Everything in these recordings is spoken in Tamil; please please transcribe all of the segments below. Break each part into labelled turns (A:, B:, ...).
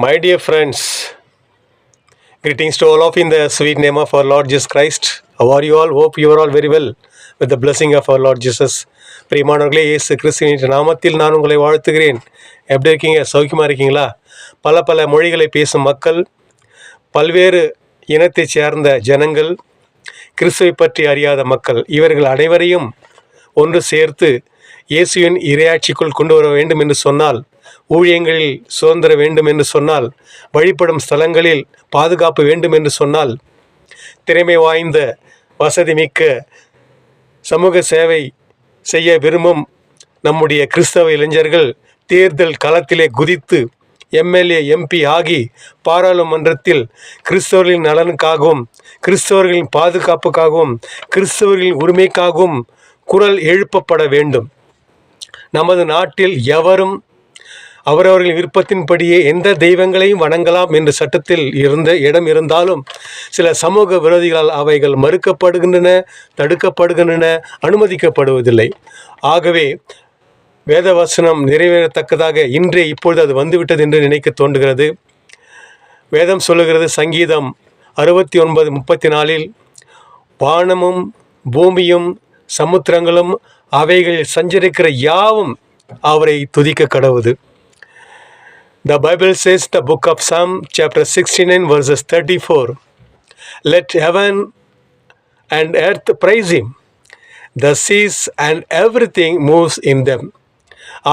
A: My dear friends, greetings to all of you in the sweet name of our Lord Jesus Christ. How are you all? Hope you are all very well with the blessing of our Lord Jesus. பிரியமானவர்களே, இயேசு கிறிஸ்துவின் நாமத்தில் நான் உங்களை வாழ்த்துகிறேன். எப்படி இருக்கீங்க? சௌக்கியமாக இருக்கீங்களா? பல மொழிகளை பேசும் மக்கள், பல்வேறு இனத்தைச் சேர்ந்த ஜனங்கள், கிறிஸ்துவை பற்றி அறியாத மக்கள், இவர்கள் அனைவரையும் ஒன்று சேர்த்து இயேசுவின் இறையாட்சிக்குள் கொண்டு வர வேண்டும் என்று சொன்னால், ஊழியங்களில் சுதந்திர வேண்டும் என்று சொன்னால், வழிபடும் ஸ்தலங்களில் பாதுகாப்பு வேண்டும் என்று சொன்னால், திறமை வாய்ந்த வசதி மிக்க சமூக சேவை செய்ய விரும்பும் நம்முடைய கிறிஸ்தவ இளைஞர்கள் தேர்தல் களத்திலே குதித்து எம்எல்ஏ எம்பி ஆகி பாராளுமன்றத்தில் கிறிஸ்தவர்களின் நலனுக்காகவும் கிறிஸ்தவர்களின் பாதுகாப்புக்காகவும் கிறிஸ்தவர்களின் உரிமைக்காகவும் குரல் எழுப்பப்பட வேண்டும். நமது நாட்டில் எவரும் அவரவர்களின் விருப்பத்தின்படியே எந்த தெய்வங்களையும் வணங்கலாம் என்று சட்டத்தில் இருந்த இடம் இருந்தாலும் சில சமூக விரோதிகளால் அவைகள் மறுக்கப்படுகின்றன, தடுக்கப்படுகின்றன, அனுமதிக்கப்படுவதில்லை. ஆகவே வேதவசனம் நிறைவேறத்தக்கதாக இப்பொழுது அது வந்துவிட்டது என்று நினைக்க தோன்றுகிறது. வேதம் சொல்லுகிறது, சங்கீதம் 69:34, வானமும் பூமியும் சமுத்திரங்களும் அவைகளில் சஞ்சரிக்கிற யாவும் அவரை துதிக்க கடவுது. The Bible says, the book of Psalm chapter 69 verses 34, let heaven and earth praise him, the seas and everything moves in them.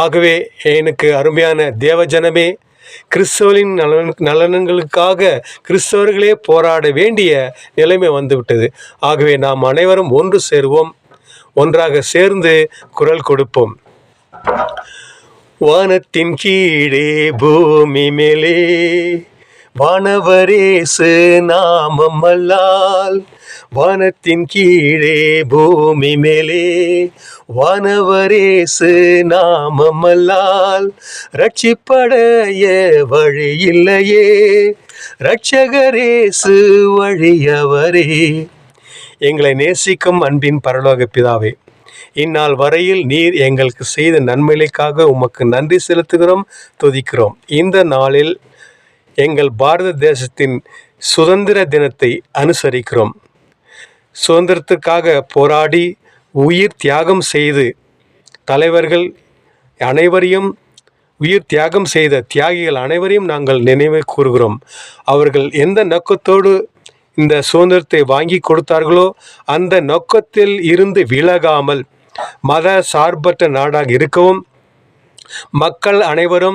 A: ஆகவே எனக்கு அருமையான தேவஜனமே, கிறிஸ்தவரின் நலன்களுக்காக கிறிஸ்தவர்களே போராட வேண்டிய நிலைமை வந்துவிட்டது. ஆகவே நாம் அனைவரும் ஒன்று சேருவோம், ஒன்றாக சேர்ந்து குரல் கொடுப்போம். வானத்தின் கீழே பூமி மேலே வானவரேசு நாமம் அல்லால், வானத்தின் கீழே பூமி மேலே வானவரேசு நாமம் அல்லால், ரட்சிப்படைய வழி இல்லையே, இரட்சகரேசு வழியவரே. எங்களை நேசிக்கும் அன்பின் பரலோக பிதாவே, இந்நாள் வரையில் நீர் எங்களுக்கு செய்த நன்மைகளுக்காக உமக்கு நன்றி செலுத்துகிறோம், துதிக்கிறோம். இந்த நாளில் எங்கள் பாரத தேசத்தின் சுதந்திர தினத்தை அனுசரிக்கிறோம். சுதந்திரத்துக்காக போராடி உயிர் தியாகம் செய்து தலைவர்கள் அனைவரையும், உயிர் தியாகம் செய்த தியாகிகள் அனைவரையும் நாங்கள் நினைவு கூறுகிறோம். அவர்கள் எந்த நோக்கத்தோடு இந்த சுதந்திரத்தை வாங்கி கொடுத்தார்களோ அந்த நோக்கத்தில் இருந்து விலகாமல் மத சார்பற்ற நாடாக இருக்கவும், மக்கள் அனைவரும்